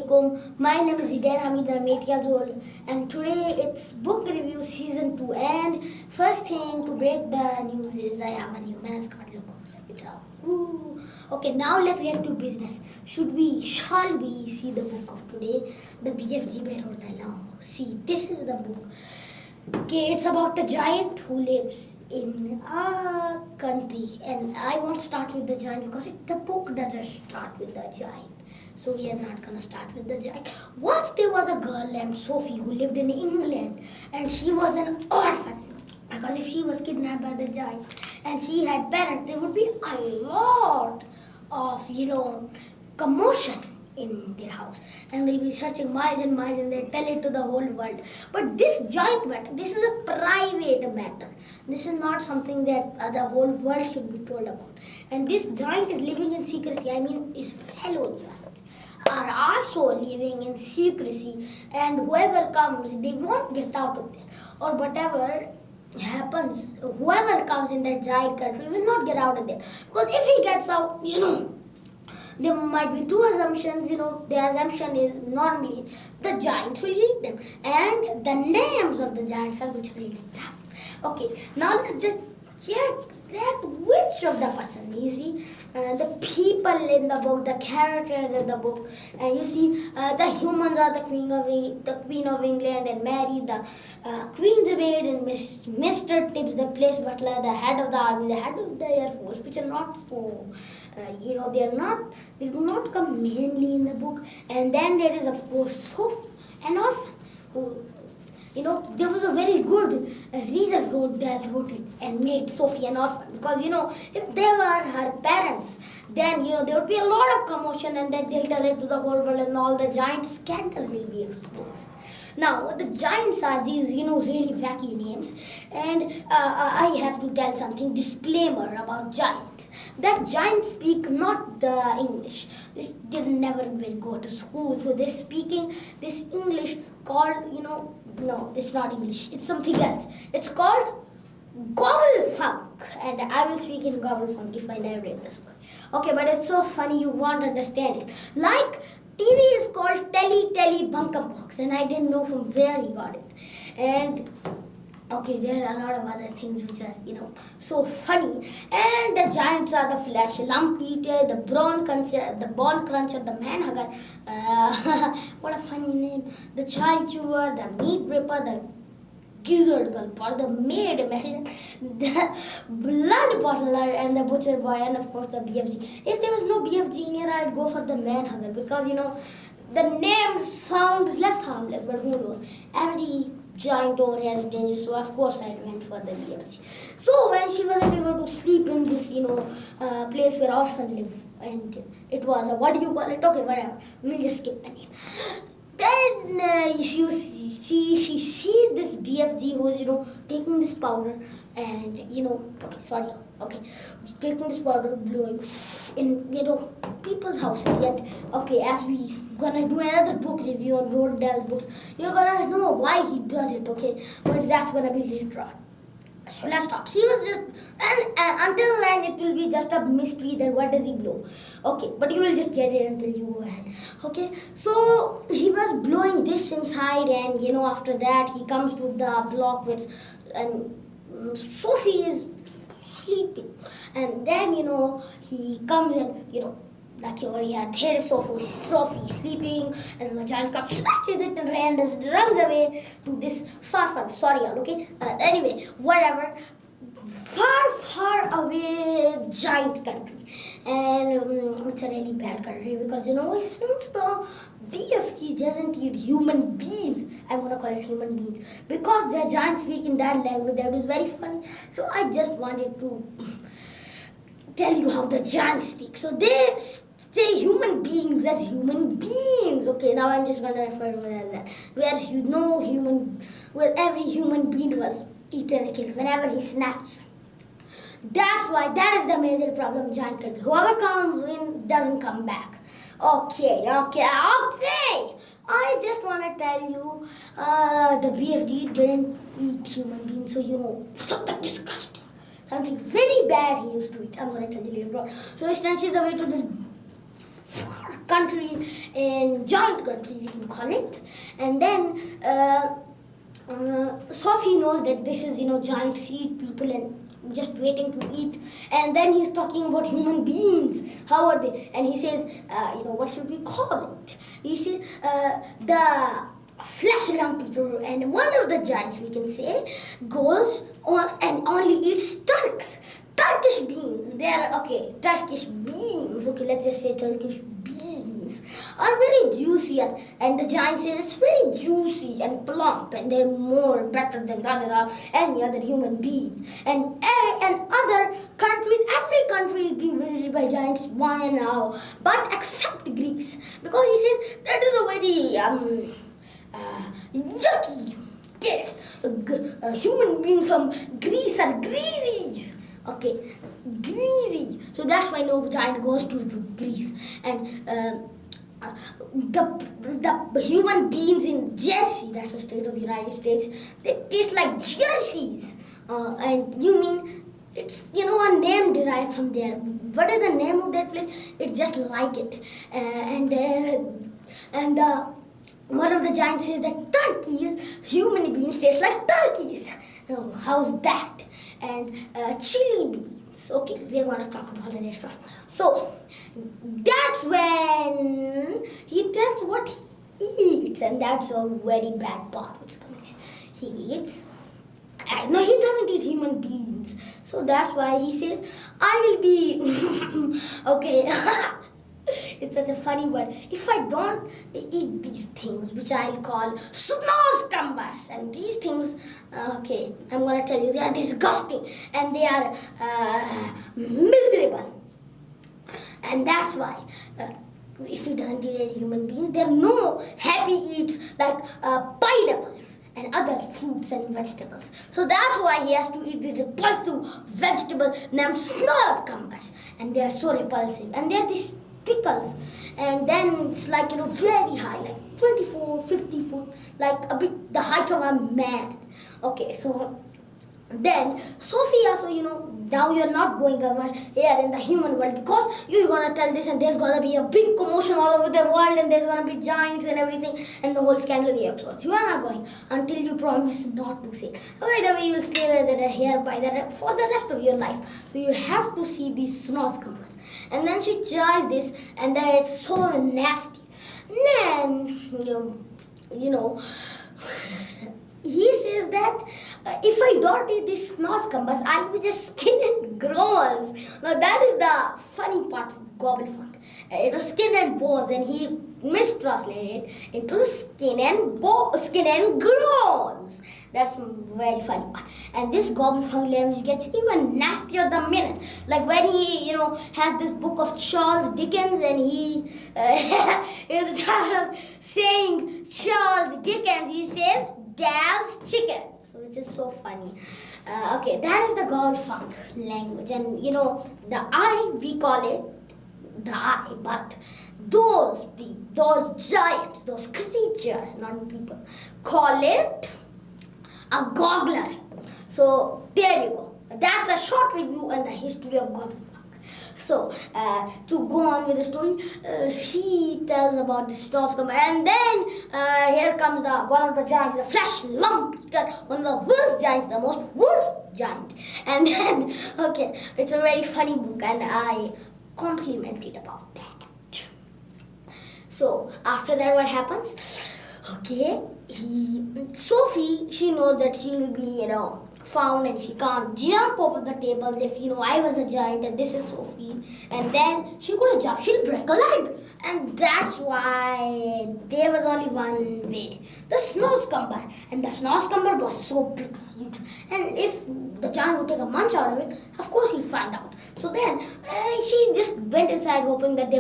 alaikum. My name is Zidane Hamid. I'm 8 years old, and today it's book review season 2. And first thing to break the news is I have a new mascot. Look, it's a woo. Okay, now let's get to business. Shall we see the book of today? The BFG by Roald Dahl. Now, see, this is the book. Okay, it's about a giant who lives in a country, and I won't start with the giant because the book doesn't start with the giant. So we are not gonna start with the giant. Once there was a girl named Sophie who lived in England, and she was an orphan. Because if she was kidnapped by the giant and she had parents, there would be a lot of, commotion in their house. And they'll be searching miles and miles and they'll tell it to the whole world. But this giant matter, this is a private matter. This is not something that the whole world should be told about. And this giant is living in secrecy. His fellow giants are also living in secrecy. And whoever comes, they won't get out of there. Or whatever happens, whoever comes in that giant country will not get out of there. Because if he gets out, there might be two assumptions. The assumption is normally the giants will eat them, and the names of the giants are which will eat them. Okay, now let's just check that which of the person. You see, the people in the book, the characters in the book, and you see the humans are the queen of England and Mary, the queen's maid, and Mr. Tibbs, the place butler, the head of the army, the head of the air force, which are not so, they do not come mainly in the book. And then there is of course Sophie, an orphan who. There was a very good reason Roald Dahl wrote it and made Sophie an orphan. Because, if they were her parents, then, there would be a lot of commotion and then they'll tell it to the whole world and all the giant scandal will be exposed. Now, the giants are these, really wacky names. And I have to tell something, disclaimer about giants. That giants speak not the English. They never will go to school. So they're speaking this English called, no, it's not English. It's something else. It's called Gobblefunk. And I will speak in Gobblefunk if I narrate the story. Okay, but it's so funny you won't understand it. Like TV is called Telly Bunkum Box, and I didn't know from where he got it. And okay, there are a lot of other things which are, so funny. And the giants are the flesh lump eater, the bone cruncher, the man hugger. What a funny name. The child chewer, the meat ripper, the gizzard gulper, the maid imagine, the blood bottler, and the butcher boy, and of course the BFG. If there was no BFG in here, I'd go for the man hugger because, the name sounds less harmless, but who knows. Every giant over here is dangerous, so of course I went for the BFG. So when she wasn't able to sleep in this, place where orphans live, and it was what do you call it? Okay, whatever. We'll just skip the name. Then she sees this BFG who is, taking this powder and, taking this powder, blowing in, people's houses. And, okay, as we gonna do another book review on Roald Dahl's books, you're gonna know why he does it, okay? But that's gonna be later on. So let's talk. He was just, and until then it will be just a mystery that what does he blow. Okay, but you will just get it until you go ahead. Okay, so he was blowing this inside, and after that he comes to the block with, and Sophie is sleeping, and then he comes and like over here, there is Sophie sleeping, and the giant comes, snatches it, and runs away to this far, sorry all, okay? Anyway, whatever, far away giant country. And it's a really bad country because, since the BFG doesn't eat human beings, I'm going to call it human beings, because the giants speak in that language that is very funny. So I just wanted to tell you how the giants speak. So they say human beings as human beings. Okay, now I'm just gonna refer to it as that. Where every human being was eaten and killed whenever he snatched. That's why that is the major problem giant country. Whoever comes in doesn't come back. Okay. I just wanna tell you, the BFG didn't eat human beings, so something disgusting. Something very bad he used to eat. I'm going to tell you later on. So he snatches away to this far country, in giant country we can call it. And then Sophie knows that this is, giant seed people and just waiting to eat. And then he's talking about human beings. How are they? And he says, what should we call it? He says, the flesh lump eater. And one of the giants, we can say, goes on and only eats Turkish beans. They are, Turkish beans. Okay, let's just say Turkish beans are very juicy, and the giant says it's very juicy and plump, and they're better than any other human being. And other countries, every country is being visited by giants by now, but except Greece, because he says that is a very yucky taste. Human beings from Greece are greasy. Okay, greasy. So that's why no giant goes to Greece. And the human beings in Jersey, that's a state of the United States, they taste like jerseys. And you mean it's a name derived from there. What is the name of that place? It's just like it. One of the giants says that human beings taste like turkeys. How's that? And chili beans. Okay, we're going to talk about the restaurant. So that's when he tells what he eats, and that's a very bad part what's coming. He eats. No, he doesn't eat human beings. So that's why he says, I will be okay. It's such a funny word. If I don't eat these things, which I'll call snow-scumbers, and these things, I'm going to tell you, they are disgusting and they are miserable. And that's why, if he doesn't eat any human beings, there are no happy eats like pineapples and other fruits and vegetables. So that's why he has to eat the repulsive vegetable named snow-scumbers. And they are so repulsive. And they are these pickles, and then it's like very high, like 24, 50 foot, like a bit the height of a man. Okay, so then Sophie also, now you're not going over here in the human world, because you're gonna tell this and there's gonna be a big commotion all over the world, and there's gonna be giants and everything, and the whole scandal of the experts. You are not going until you promise not to say. By the way, you'll stay here for the rest of your life. So you have to see these snow-scumbers. And then she tries this, and then it's so nasty. Then, he says that if I don't eat these snow-scumbers, I'll be just skin and bones. Now that is the funny part of Gobblefunk. It was skin and bones, and he mistranslated it into skin and groans. That's very funny part. And this Gobblefunk language gets even nastier the minute. Like when he, has this book of Charles Dickens, and he instead of saying Charles Dickens, he says Dal's chickens, which is so funny. That is the Gobblefunk language. And the I, we call it the I, but those giants, those creatures, not people, call it a goggler. So there you go. That's a short review on the history of Gobblefunk. So to go on with the story, he tells about the snow-scumber, and then here comes one of the giants, the flesh lump eater, one of the worst giants, the most worst giant. And then it's a very funny book, and I complimented about that. So after that, what happens? Sophie, she knows that she will be, found, and she can't jump over the table if, I was a giant and this is Sophie. And then she could have jumped, she'll break a leg. And that's why there was only one way. The snow-scumber. And the snow-scumber was so big, huge. And if the giant would take a munch out of it, of course he'll find out. So then she just went inside hoping that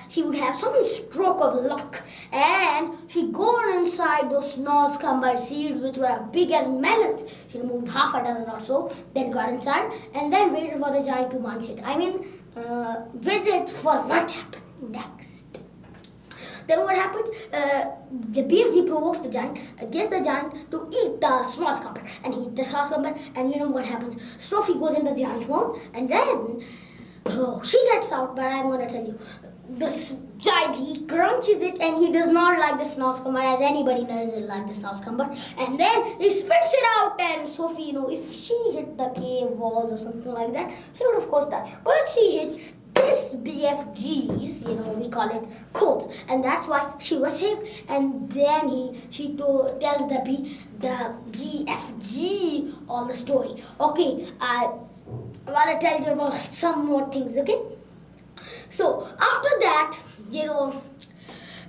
she would have some stroke of luck. And she got inside those snow-scumber seeds, which were big as melons. She removed half a dozen or so, then got inside, and then waited for the giant to munch it. Waited for what happened next. Then what happened? The BFG provokes the giant, gets the giant to eat the snow-scumber, and he eats the snow-scumber, and you know what happens? Sophie goes in the giant's mouth, and then she gets out, but I'm going to tell you. this giant, he crunches it, and he does not like the snow-scumber, as anybody doesn't like the snow-scumber. And then he spits it out, and Sophie, if she hit the cave walls or something like that, she would of course die. But she hit this BFG's, we call it codes, and that's why she was saved. And then she tells the BFG all the story. Okay, I want to tell you about some more things. Okay. So after that,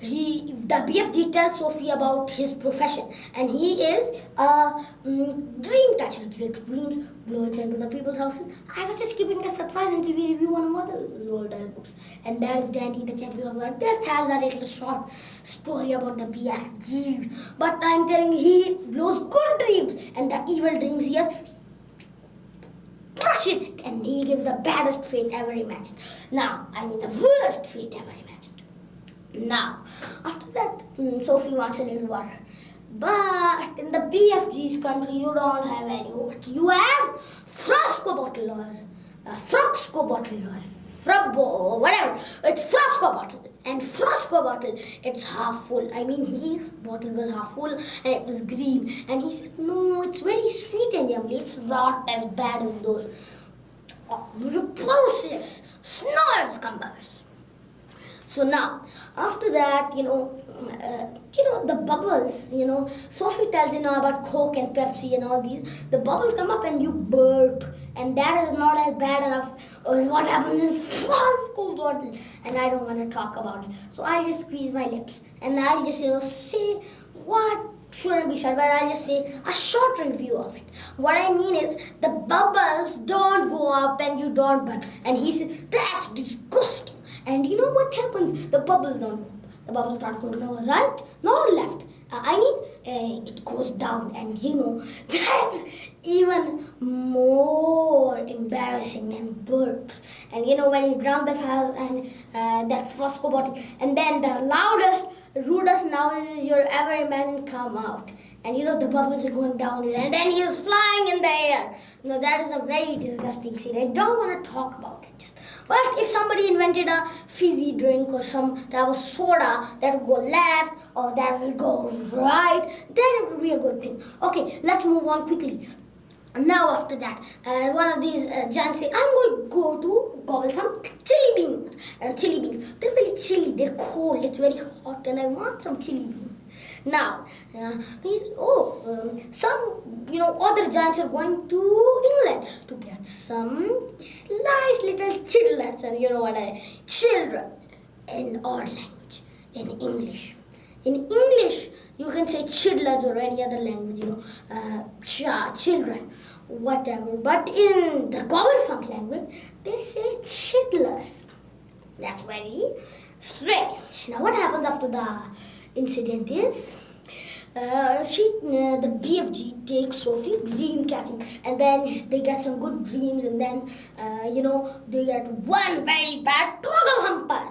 the BFG tells Sophie about his profession, and he is a dream catcher. He takes dreams, blows it into the people's houses. I was just keeping a surprise until we review one of Mother's Roald Dahl books, and that is Dandy, the Champion of Earth. That has a little short story about the BFG. But I'm telling you, he blows good dreams, and the evil dreams he has, brushes it, and he gives the baddest fate ever imagined. Now, I mean the worst fate ever imagined. Now, after that, Sophie wants a little water. But in the BFG's country, you don't have any water. You have Frosco bottle or Froxco bottle or Frubbo, whatever. It's Frosco bottle. And Frosco bottle, it's half full. I mean, his bottle was half full and it was green. And he said, no, it's very sweet and yummy. It's not as bad as those repulsive snow cumbers. So now, after that, the bubbles, Sophie tells about Coke and Pepsi and all these. The bubbles come up and you burp. And that is not as bad enough as what happens in Frosco bottle. And I don't want to talk about it. So I'll just squeeze my lips. And I'll just, say what shouldn't be said, but I'll just say a short review of it. What I mean is, the bubbles don't go up and you don't burp. And he says, that's disgusting. And you know what happens? The bubbles don't go. The bubbles start going no right, no left. It goes down, and that's even more embarrassing than burps. And when you drown that Frosco bottle, and then the loudest, rudest noises you've ever imagined come out. And the bubbles are going down, and then he is flying in the air. That is a very disgusting scene. I don't want to talk about it. But if somebody invented a fizzy drink or some type of soda that would go left or that will go right, then it would be a good thing. Okay, let's move on quickly. Now after that, one of these giants say, I'm going to go to gobble some chili beans. And chili beans, they're very chilly, they're cold, it's very hot, and I want some chili beans. Now, some other giants are going to England to get some slice little childlets, and children in our language, in English. In English, you can say childlets or any other language, children, whatever. But in the Horrifying language, they say childlers. That's very strange. Now, what happens after the incident is, the BFG takes Sophie dream catching, and then they get some good dreams, and then they get one very bad troggle humper,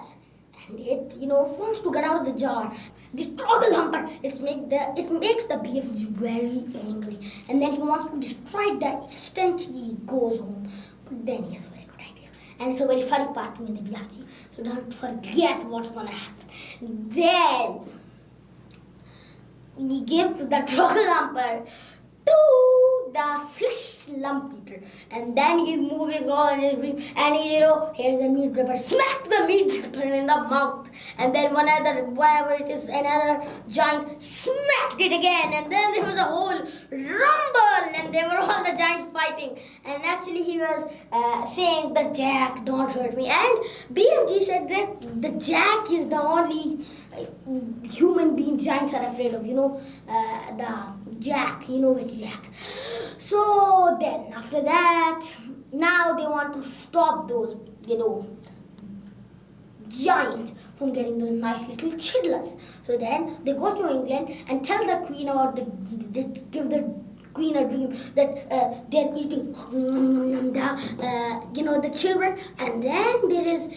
and it wants to get out of the jar. The troggle humper, it makes the BFG very angry, and then he wants to destroy it the instant he goes home. But then he has a very good idea, and it's a very funny part too in the BFG. So don't forget what's gonna happen. Then he gives the troggle humper to the flesh lump eater, and then he's moving on in his dream, and here's the meat ripper, smack the meat ripper in the mouth, and then another giant smacked it again, and then there was a whole rumble, and they were all the giants fighting, and actually he was saying the Jack, don't hurt me, and BFG said that the Jack is the only human being giants are afraid of, the Jack, which Jack. So then after that, now they want to stop those, giants from getting those nice little childlers. So then they go to England and tell the queen about give the queen a dream that they're eating the children, and then there is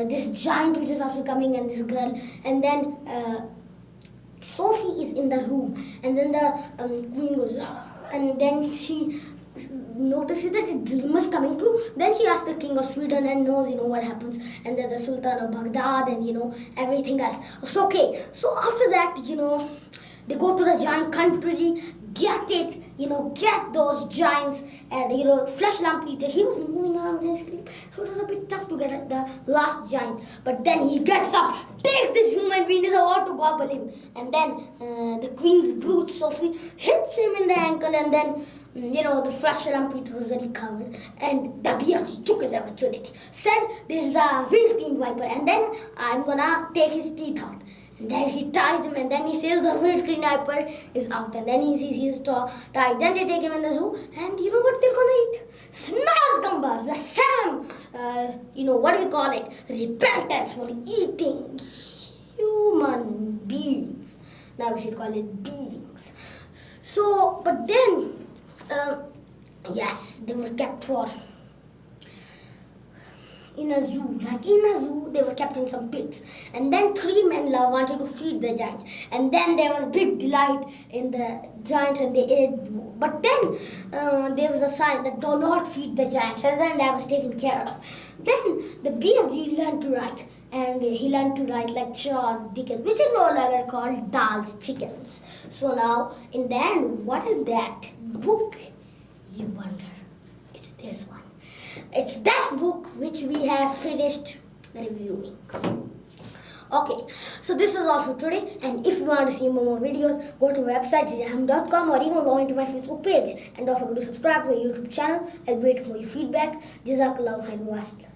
this giant which is also coming, and this girl, and then Sophie is in the room, and then the queen goes, and then she notices that a dream is coming true. Then she asks the king of Sweden and knows, what happens, and then the sultan of Baghdad and everything else. So okay, so after that, they go to the giant country, get it, get those giants, and flesh lamp eater. He was moving around in his sleep, so it was a bit tough to get at the last giant. But then he gets up, takes this human being, is about to gobble him, and then the queen's brute Sophie hits him in the ankle, and then the flesh lamp eater was very covered, and the BFG took his opportunity, said there's a windscreen wiper, and then I'm gonna take his teeth out. And then he ties him, and then he says the windscreen wiper is out, and then he sees he's tied. Then they take him in the zoo, and you know what they're gonna eat? Snazgumber, the Sam, what do we call it? Repentance for eating human beings. Now we should call it beings. So, but then, yes, they were kept in a zoo. They were kept in some pits. And then 3 men wanted to feed the giants. And then there was big delight in the giants, and they ate. But then there was a sign that do not feed the giants. And then that was taken care of. Then the BFG learned to write. And he learned to write like Charles Dickens, which is no longer called Dahl's Chickens. So now, in the end, what is that book? You wonder. It's this one. It's this book which we have finished reviewing. Okay, so this is all for today, and if you want to see more videos, go to my website zidanehamid.com, or even log into my Facebook page, and don't forget to subscribe to my YouTube channel. I'll wait for your feedback. Jazakallahu khairan wa assalam.